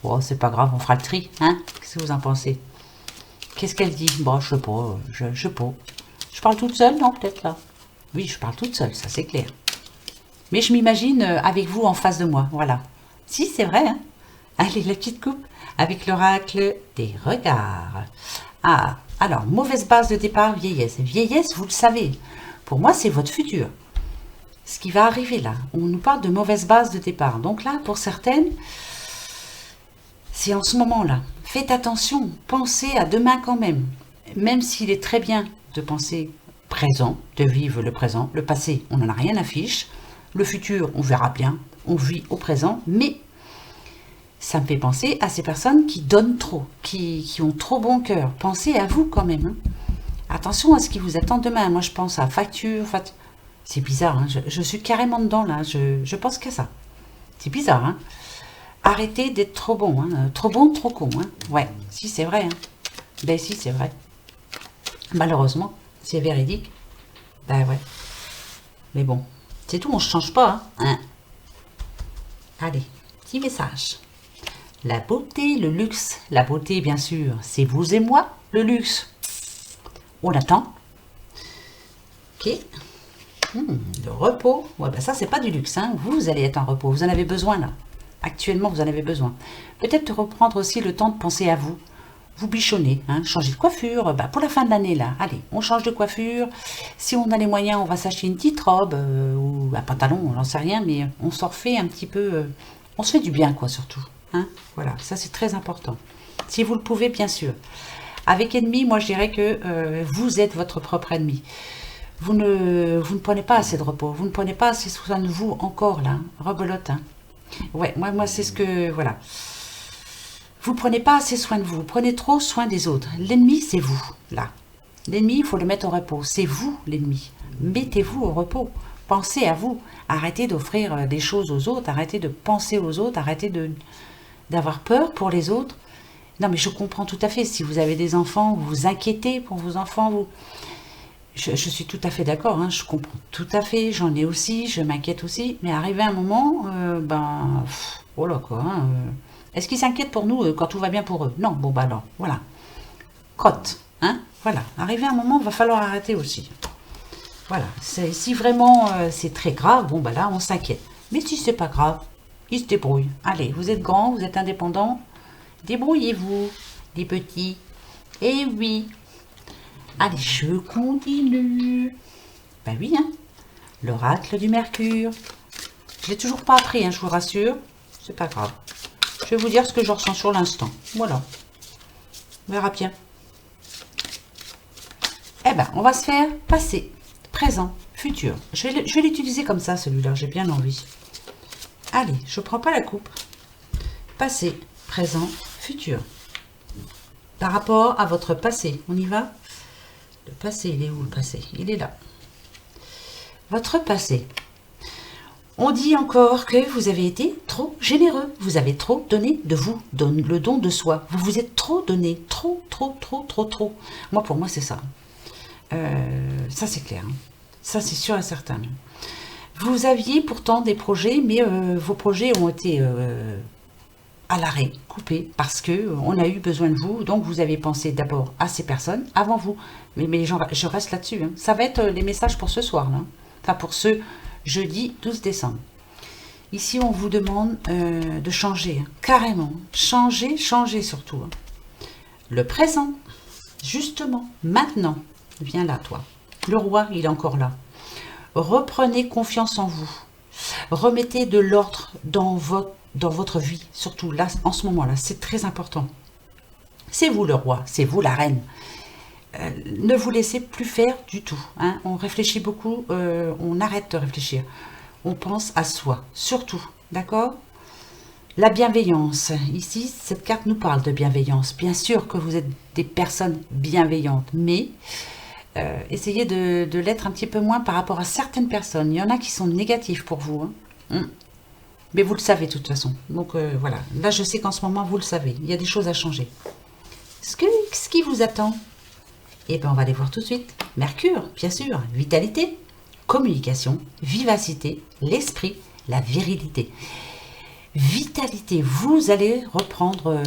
Bon, c'est pas grave, on fera le tri. Hein. Qu'est-ce que vous en pensez? Qu'est-ce qu'elle dit? Bon, je sais pas. Je sais pas. Je parle toute seule, non, peut-être là? Oui, je parle toute seule, ça c'est clair. Mais je m'imagine avec vous en face de moi, voilà. Si, c'est vrai. Hein. Allez, la petite coupe. avec l'oracle des regards. Ah, alors, mauvaise base de départ, vieillesse. Vieillesse, vous le savez, pour moi, c'est votre futur. Ce qui va arriver là, on nous parle de mauvaise base de départ. Donc là, pour certaines, c'est en ce moment-là. Faites attention, pensez à demain quand même. Même s'il est très bien de penser présent, de vivre le présent. Le passé, on n'en a rien à fiche. Le futur, on verra bien. On vit au présent. Mais ça me fait penser à ces personnes qui donnent trop, qui ont trop bon cœur. Pensez à vous quand même. Hein. Attention à ce qui vous attend demain. Moi, je pense à facture. C'est bizarre. Hein. Je suis carrément dedans là. Je pense qu'à ça. C'est bizarre. Hein. Arrêtez d'être trop bon. Hein. Trop bon, trop con. Hein. Ouais, si c'est vrai. Hein. Ben si, c'est vrai. Malheureusement, c'est véridique. Ben ouais. Mais bon, c'est tout, on ne change pas. Hein. Allez, petit message. La beauté, le luxe. La beauté, bien sûr, c'est vous et moi. Le luxe, on attend. Ok. Le repos. Ouais, ben ça, c'est pas du luxe. Hein. Vous allez être en repos. Vous en avez besoin, là. Actuellement, vous en avez besoin. Peut-être de reprendre aussi le temps de penser à vous. Vous bichonnez, hein, changer de coiffure, pour la fin de l'année là, allez, on change de coiffure, si on a les moyens, on va s'acheter une petite robe, ou un pantalon, on n'en sait rien, mais on s'en refait un petit peu, on se fait du bien quoi surtout, hein, voilà, ça c'est très important, si vous le pouvez bien sûr. Avec ennemi, moi je dirais que vous êtes votre propre ennemi, vous ne prenez pas assez de repos, vous ne prenez pas assez soin de vous encore là, rebelote, hein. Ouais, moi c'est ce que, voilà. Vous ne prenez pas assez soin de vous, vous prenez trop soin des autres. L'ennemi, c'est vous, là. L'ennemi, il faut le mettre au repos. C'est vous, l'ennemi. Mettez-vous au repos. Pensez à vous. Arrêtez d'offrir des choses aux autres. Arrêtez de penser aux autres. Arrêtez d'avoir peur pour les autres. Non, mais je comprends tout à fait. Si vous avez des enfants, vous vous inquiétez pour vos enfants. Je suis tout à fait d'accord. Hein, je comprends tout à fait. J'en ai aussi. Je m'inquiète aussi. Mais arrivé un moment, oh là quoi. Hein, est-ce qu'ils s'inquiètent pour nous quand tout va bien pour eux? Non, bon bah alors, voilà. Crotte, hein? Voilà. Arrivé un moment, il va falloir arrêter aussi. Voilà. Si vraiment c'est très grave, bon bah là, on s'inquiète. Mais si c'est pas grave, ils se débrouillent. Allez, vous êtes grands, vous êtes indépendants. Débrouillez-vous, les petits. Eh oui. Allez, je continue. Ben oui, hein. L'oracle du Mercure. Je l'ai toujours pas appris, hein, je vous rassure. C'est pas grave. Je vais vous dire ce que je ressens sur l'instant. Voilà. On verra bien. Eh ben, on va se faire passé, présent, futur. Je vais l'utiliser comme ça, celui-là. J'ai bien envie. Allez, je prends pas la coupe. Passé, présent, futur. Par rapport à votre passé. On y va? Le passé, il est où le passé? Il est là. Votre passé. On dit encore que vous avez été trop généreux. Vous avez trop donné de vous, le don de soi. Vous vous êtes trop donné. Trop. Moi, pour moi, c'est ça. Ça, c'est clair. Hein. Ça, c'est sûr et certain. Vous aviez pourtant des projets, mais vos projets ont été à l'arrêt, coupés, parce qu'on a eu besoin de vous. Donc, vous avez pensé d'abord à ces personnes avant vous. Mais je reste là-dessus. Hein. Ça va être les messages pour ce soir. Là. Enfin, pour ce jeudi 12 décembre. Ici, on vous demande de changer, hein, carrément. Changer surtout. Hein. Le présent, justement, maintenant. Viens là, toi. Le roi, il est encore là. Reprenez confiance en vous. Remettez de l'ordre dans votre vie, surtout là, en ce moment-là. C'est très important. C'est vous le roi, c'est vous la reine. Ne vous laissez plus faire du tout. Hein. On réfléchit beaucoup, on arrête de réfléchir. On pense à soi, surtout, d'accord? La bienveillance. Ici, cette carte nous parle de bienveillance. Bien sûr que vous êtes des personnes bienveillantes, mais essayez de l'être un petit peu moins par rapport à certaines personnes. Il y en a qui sont négatifs pour vous. Hein. Mais vous le savez de toute façon. Donc voilà, là je sais qu'en ce moment, vous le savez. Il y a des choses à changer. Ce qui vous attend? Eh bien, on va les voir tout de suite. Mercure, bien sûr, vitalité, communication, vivacité, l'esprit, la virilité. Vitalité, vous allez reprendre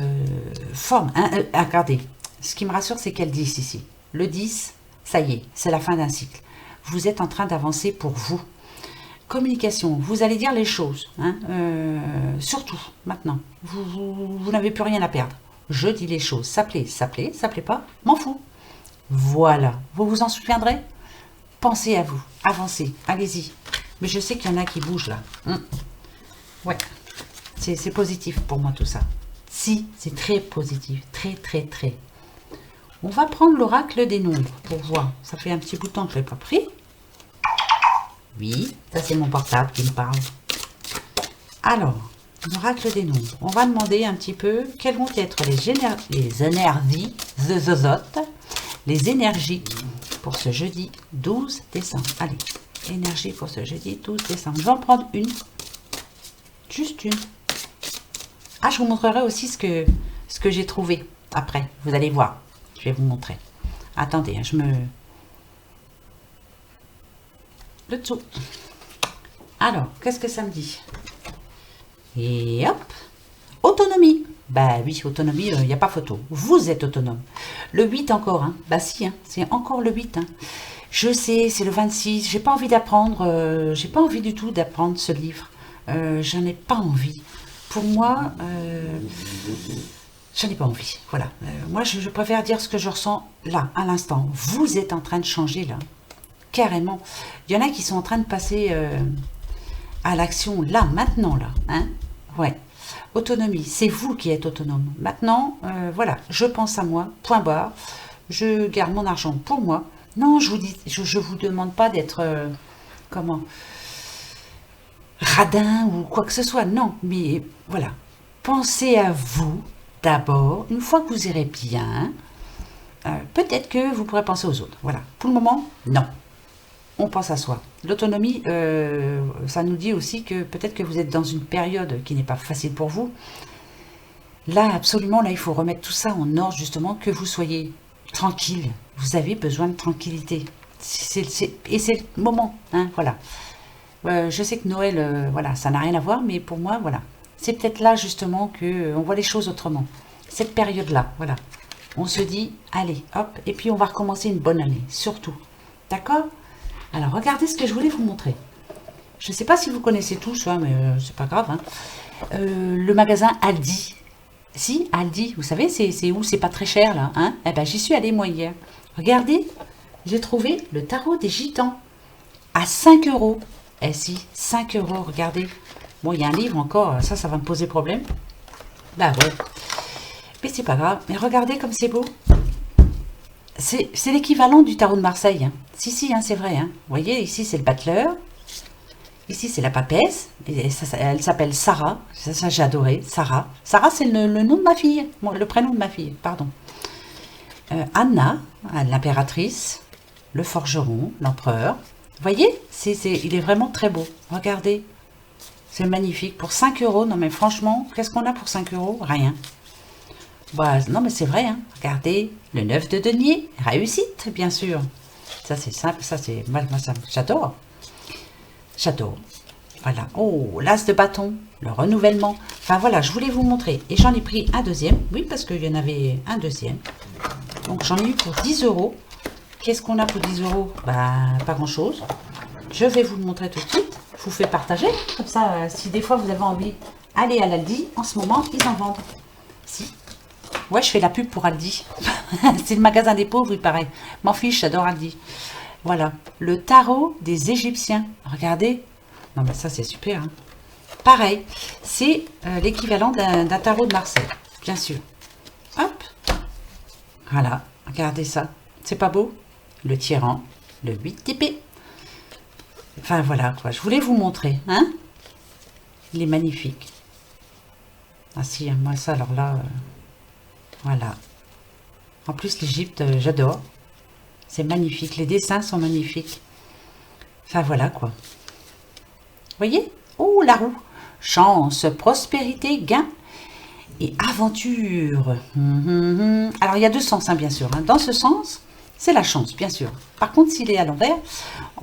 forme. Regardez, ce qui me rassure, c'est qu'elle 10 ici. Le 10, ça y est, c'est la fin d'un cycle. Vous êtes en train d'avancer pour vous. Communication, vous allez dire les choses, hein, surtout maintenant, vous n'avez plus rien à perdre. Je dis les choses, ça plaît pas, m'en fous. Voilà, vous vous en souviendrez. Pensez à vous, avancez, allez-y. Mais je sais qu'il y en a qui bougent là. Ouais, c'est positif pour moi tout ça. Si, c'est très positif, très. On va prendre l'oracle des nombres pour voir. Ça fait un petit bout de temps que je ne l'ai pas pris. Oui, ça c'est mon portable qui me parle. Alors, l'oracle des nombres. On va demander un petit peu quelles vont être les énergies, les énergies pour ce jeudi 12 décembre. Allez, énergie pour ce jeudi 12 décembre. Je vais en prendre une. Juste une. Ah, je vous montrerai aussi ce que j'ai trouvé après. Vous allez voir. Je vais vous montrer. Attendez, je me... Le dessous. Alors, qu'est-ce que ça me dit? Et hop. Autonomie. Bah oui, autonomie, il n'y a pas photo. Vous êtes autonome. Le 8 encore, hein. Bah si, hein, c'est encore le 8. Hein. Je sais, c'est le 26. J'ai pas envie d'apprendre. J'ai pas envie du tout d'apprendre ce livre. J'en ai pas envie. Pour moi, j'en ai pas envie. Voilà. Moi, je préfère dire ce que je ressens là, à l'instant. Vous êtes en train de changer là. Carrément. Il y en a qui sont en train de passer à l'action là, maintenant là. Hein, ouais. Autonomie, c'est vous qui êtes autonome. Maintenant, voilà, je pense à moi, point barre. Je garde mon argent pour moi. Non, je vous demande pas d'être comment, radin ou quoi que ce soit. Non, mais voilà. Pensez à vous d'abord. Une fois que vous irez bien, peut-être que vous pourrez penser aux autres. Voilà. Pour le moment, non. On pense à soi. L'autonomie, ça nous dit aussi que peut-être que vous êtes dans une période qui n'est pas facile pour vous. Là, absolument, là, il faut remettre tout ça en ordre, justement, que vous soyez tranquille. Vous avez besoin de tranquillité. Et c'est le moment, hein, voilà. Je sais que Noël, voilà, ça n'a rien à voir, mais pour moi, voilà. C'est peut-être là, justement, qu'on voit les choses autrement. Cette période-là, voilà. On se dit, allez, hop, et puis on va recommencer une bonne année, surtout. D'accord ? Alors, regardez ce que je voulais vous montrer. Je ne sais pas si vous connaissez tous, hein, mais c'est pas grave. Hein. Le magasin Aldi. Si, Aldi, vous savez, c'est où c'est pas très cher, là. Hein, eh ben, j'y suis allée, moi, hier. Regardez, j'ai trouvé le tarot des gitans à 5 €. Eh si, 5 €, regardez. Bon, il y a un livre encore, ça va me poser problème. Bah ouais. Mais c'est pas grave. Mais regardez comme c'est beau. C'est l'équivalent du tarot de Marseille. Hein. Si, hein, c'est vrai. Hein. Vous voyez, ici, c'est le battleur. Ici, c'est la papesse. Et ça, elle s'appelle Sarah. Ça j'ai adoré. Sarah. Sarah, c'est le nom de ma fille. Le prénom de ma fille, pardon. Anna, l'impératrice. Le forgeron, l'empereur. Vous voyez, il est vraiment très beau. Regardez. C'est magnifique. Pour 5 €. Non, mais franchement, qu'est-ce qu'on a pour 5 €? Rien. Bah, non, mais c'est vrai, hein. Regardez, le 9 de denier, réussite, bien sûr. Ça, c'est simple, ça, c'est... Moi, ça, j'adore. J'adore. Voilà. Oh, l'as de bâton, le renouvellement. Enfin, voilà, je voulais vous montrer. Et j'en ai pris un deuxième. Oui, parce qu'il y en avait un deuxième. Donc, j'en ai eu pour 10 €. Qu'est-ce qu'on a pour 10 €? Bah, pas grand-chose. Je vais vous le montrer tout de suite. Je vous fais partager. Comme ça, si des fois, vous avez envie, allez à l'Aldi. En ce moment, ils en vendent. Si. Ouais, je fais la pub pour Aldi. C'est le magasin des pauvres, il paraît. M'en fiche, j'adore Aldi. Voilà. Le tarot des Égyptiens. Regardez. Non, mais ça, c'est super. Hein. Pareil. C'est l'équivalent d'un tarot de Marseille. Bien sûr. Hop. Voilà. Regardez ça. C'est pas beau? Le tyran. Le 8 d'épée. Enfin, voilà, quoi. Je voulais vous montrer. Hein? Il est magnifique. Ah si, hein, moi, ça, alors là... Voilà. En plus, l'Égypte, j'adore. C'est magnifique. Les dessins sont magnifiques. Enfin, voilà, quoi. Vous voyez? Oh, la roue. Chance, prospérité, gain et aventure. Alors, il y a deux sens, hein, bien sûr. Hein. Dans ce sens, c'est la chance, bien sûr. Par contre, s'il est à l'envers...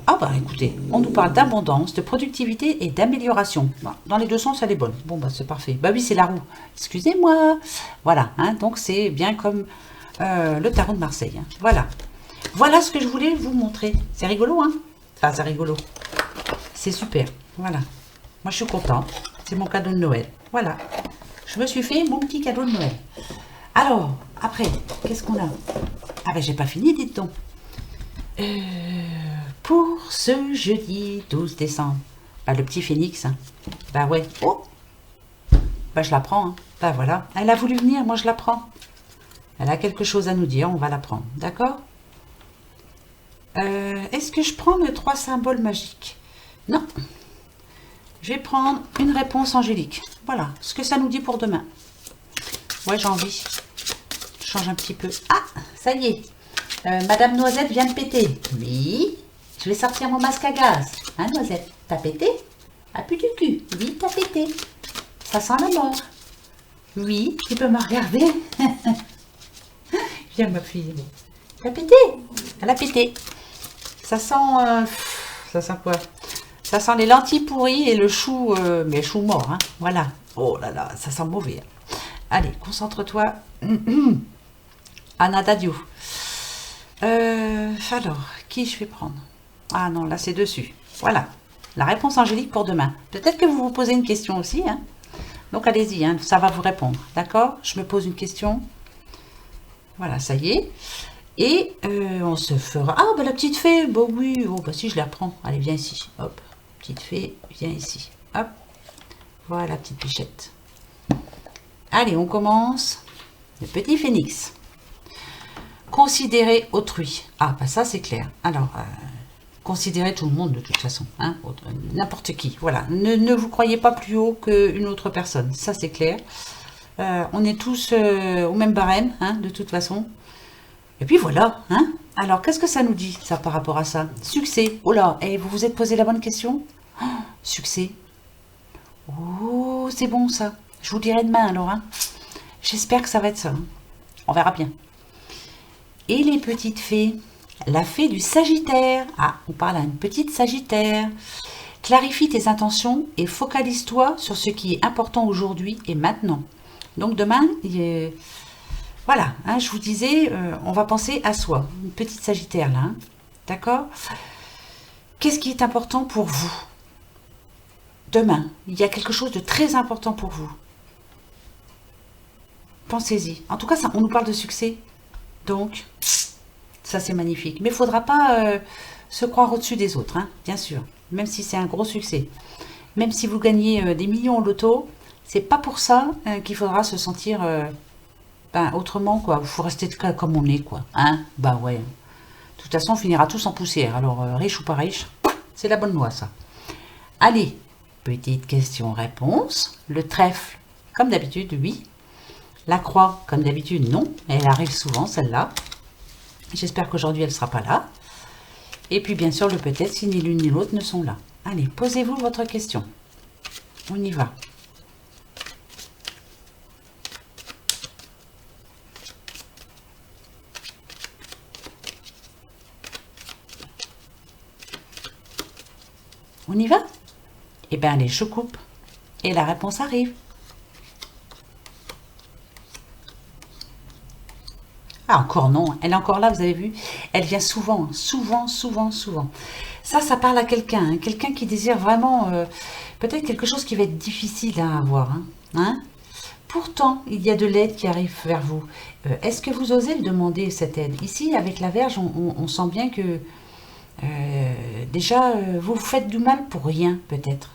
Ah, bah, écoutez, on nous parle d'abondance, de productivité et d'amélioration. Dans les deux sens, elle est bonne. Bon, bah, c'est parfait. Bah oui, c'est la roue. Excusez-moi. Voilà, hein, donc c'est bien comme le tarot de Marseille. Hein. Voilà. Voilà ce que je voulais vous montrer. C'est rigolo, hein? Enfin, c'est rigolo. C'est super. Voilà. Moi, je suis contente. C'est mon cadeau de Noël. Voilà. Je me suis fait mon petit cadeau de Noël. Alors, après, qu'est-ce qu'on a? Ah ben, j'ai pas fini, dites donc. Pour ce jeudi 12 décembre. Bah, le petit phénix. Hein. Bah ouais. Oh, bah, je la prends. Hein. Bah voilà. Elle a voulu venir, moi je la prends. Elle a quelque chose à nous dire, on va la prendre. D'accord? Est-ce que je prends le 3 symboles magiques? Non. Je vais prendre une réponse angélique. Voilà, ce que ça nous dit pour demain. Ouais, j'ai envie. Je change un petit peu. Ah, ça y est. Madame Noisette vient de péter. Oui. Je vais sortir mon masque à gaz. Hein, Noisette? T'as pété? Ah, plus du cul. Oui, t'as pété. Ça sent la mort. Oui, tu peux me regarder. Viens, ma fille. T'as pété? Elle a pété. Ça sent... ça sent quoi? Ça sent les lentilles pourries et le chou... mais chou mort, hein. Voilà. Oh là là, ça sent mauvais. Allez, concentre-toi. Anna Dadio. Alors, qui je vais prendre? Ah non, là c'est dessus. Voilà. La réponse angélique pour demain. Peut-être que vous vous posez une question aussi. Hein. Donc allez-y, hein, ça va vous répondre. D'accord? Je me pose une question. Voilà, ça y est. Et on se fera... Ah, bah la petite fée, bah oui, oh, bah si, je la prends. Allez, viens ici. Hop, petite fée, viens ici. Hop, voilà, petite bichette. Allez, on commence. Le petit phénix. Considérer autrui. Ah, bah ça, c'est clair. Alors, considérez tout le monde de toute façon. Hein, n'importe qui. Voilà. Ne vous croyez pas plus haut qu'une autre personne. Ça, c'est clair. On est tous au même barème, hein, de toute façon. Et puis voilà, hein. Alors, qu'est-ce que ça nous dit, ça, par rapport à ça? Succès. Oh là, et vous vous êtes posé la bonne question? Oh, succès. Oh, c'est bon, ça. Je vous dirai demain, alors. Hein. J'espère que ça va être ça. Hein. On verra bien. Et les petites fées? La fée du Sagittaire. Ah, on parle à une petite Sagittaire. Clarifie tes intentions et focalise-toi sur ce qui est important aujourd'hui et maintenant. Donc, demain, voilà, hein, je vous disais, on va penser à soi. Une petite Sagittaire là, hein, d'accord? Qu'est-ce qui est important pour vous? Demain, il y a quelque chose de très important pour vous. Pensez-y. En tout cas, ça, on nous parle de succès. Donc, ça c'est magnifique. Mais il ne faudra pas se croire au-dessus des autres, hein, bien sûr. Même si c'est un gros succès. Même si vous gagnez des millions au loto, c'est pas pour ça qu'il faudra se sentir... autrement, quoi. Il faut rester comme on est, quoi. Hein? Bah ouais. De toute façon, on finira tous en poussière. Alors, riche ou pas riche, c'est la bonne loi, ça. Allez, petite question-réponse. Le trèfle, comme d'habitude, oui. La croix, comme d'habitude, non. Elle arrive souvent, celle-là. J'espère qu'aujourd'hui, elle ne sera pas là. Et puis, bien sûr, le peut-être, si ni l'une ni l'autre ne sont là. Allez, posez-vous votre question. On y va. On y va? Eh bien, allez, je coupe. Et la réponse arrive. Ah, encore non. Elle est encore là, vous avez vu? Elle vient souvent, souvent, souvent, souvent. Ça parle à quelqu'un. Hein, quelqu'un qui désire vraiment... peut-être quelque chose qui va être difficile à avoir. Hein. Pourtant, il y a de l'aide qui arrive vers vous. Est-ce que vous osez le demander, cette aide? Ici, avec la Vierge, on sent bien que... déjà, vous vous faites du mal pour rien, peut-être.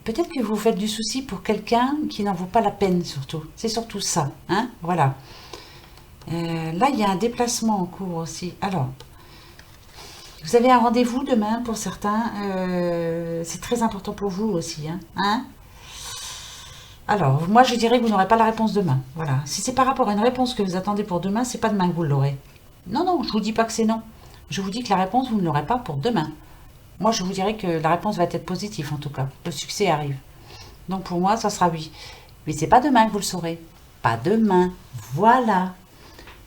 Peut-être que vous faites du souci pour quelqu'un qui n'en vaut pas la peine, surtout. C'est surtout ça, hein, voilà. Là, il y a un déplacement en cours aussi. Alors, vous avez un rendez-vous demain pour certains. C'est très important pour vous aussi, hein. Alors, moi, je dirais que vous n'aurez pas la réponse demain. Voilà. Si c'est par rapport à une réponse que vous attendez pour demain, c'est pas demain que vous l'aurez. Non, non, je vous dis pas que c'est non. Je vous dis que la réponse, vous ne l'aurez pas pour demain. Moi, je vous dirais que la réponse va être positive, en tout cas. Le succès arrive. Donc, pour moi, ça sera oui. Mais c'est pas demain que vous le saurez. Pas demain. Voilà.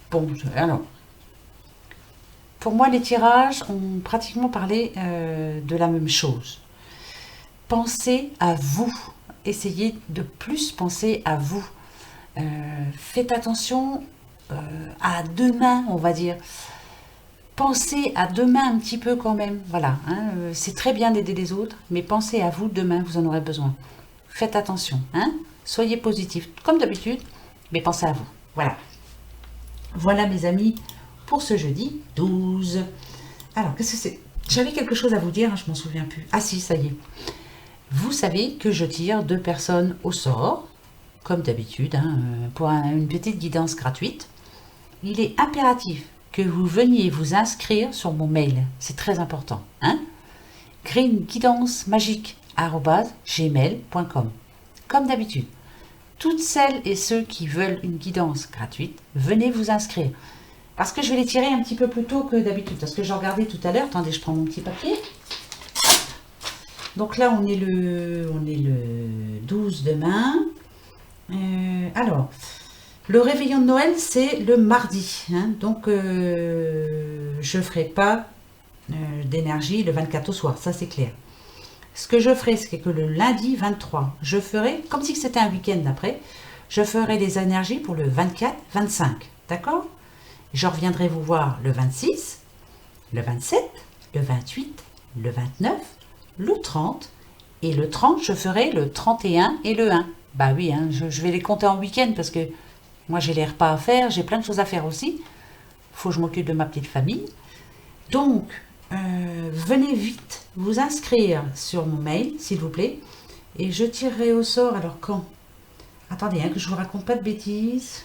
Bon, alors. Pour moi, les tirages ont pratiquement parlé de la même chose. Pensez à vous. Essayez de plus penser à vous. Faites attention à demain, on va dire. pensez à demain un petit peu quand même. Voilà, hein, c'est très bien d'aider les autres, mais pensez à vous demain, vous en aurez besoin. Faites attention, hein, soyez positifs, comme d'habitude, mais pensez à vous. Voilà. Voilà mes amis, pour ce jeudi 12. Alors, qu'est-ce que c'est? J'avais quelque chose à vous dire, je m'en souviens plus. Ah si, ça y est. Vous savez que je tire 2 personnes au sort, comme d'habitude, hein, pour une petite guidance gratuite. Il est impératif que vous veniez vous inscrire sur mon mail. C'est très important. Hein, greenguidancemagique@gmail.com. Comme d'habitude. Toutes celles et ceux qui veulent une guidance gratuite, venez vous inscrire. Parce que je vais les tirer un petit peu plus tôt que d'habitude. Parce que j'ai regardé tout à l'heure. Attendez, je prends mon petit papier. Donc là, on est le 12 demain. Alors, le réveillon de Noël, c'est le mardi. Hein, donc, je ne ferai pas d'énergie le 24 au soir. Ça, c'est clair. Ce que je ferai, c'est que le lundi 23, je ferai, comme si c'était un week-end après, je ferai des énergies pour le 24-25. D'accord? Je reviendrai vous voir le 26, le 27, le 28, le 29, le 30. Et le 30, je ferai le 31 et le 1. Bah oui, hein, je vais les compter en week-end parce que moi, j'ai les repas à faire, j'ai plein de choses à faire aussi. Faut que je m'occupe de ma petite famille. Donc, venez vite vous inscrire sur mon mail, s'il vous plaît. Et je tirerai au sort, alors quand? Attendez, hein, que je vous raconte pas de bêtises.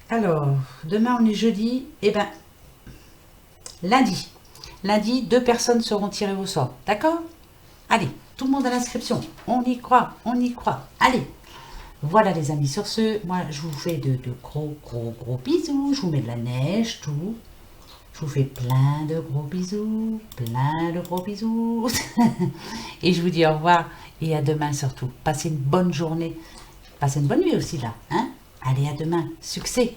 Alors, demain on est jeudi, et ben, lundi. Lundi, 2 personnes seront tirées au sort, d'accord? Allez, tout le monde à l'inscription. On y croit, on y croit. Allez, voilà les amis. Sur ce, moi je vous fais de gros bisous. Je vous mets de la neige, tout. Je vous fais plein de gros bisous, et je vous dis au revoir et à demain surtout. Passez une bonne journée. Passez une bonne nuit aussi là. Hein, allez, à demain. Succès.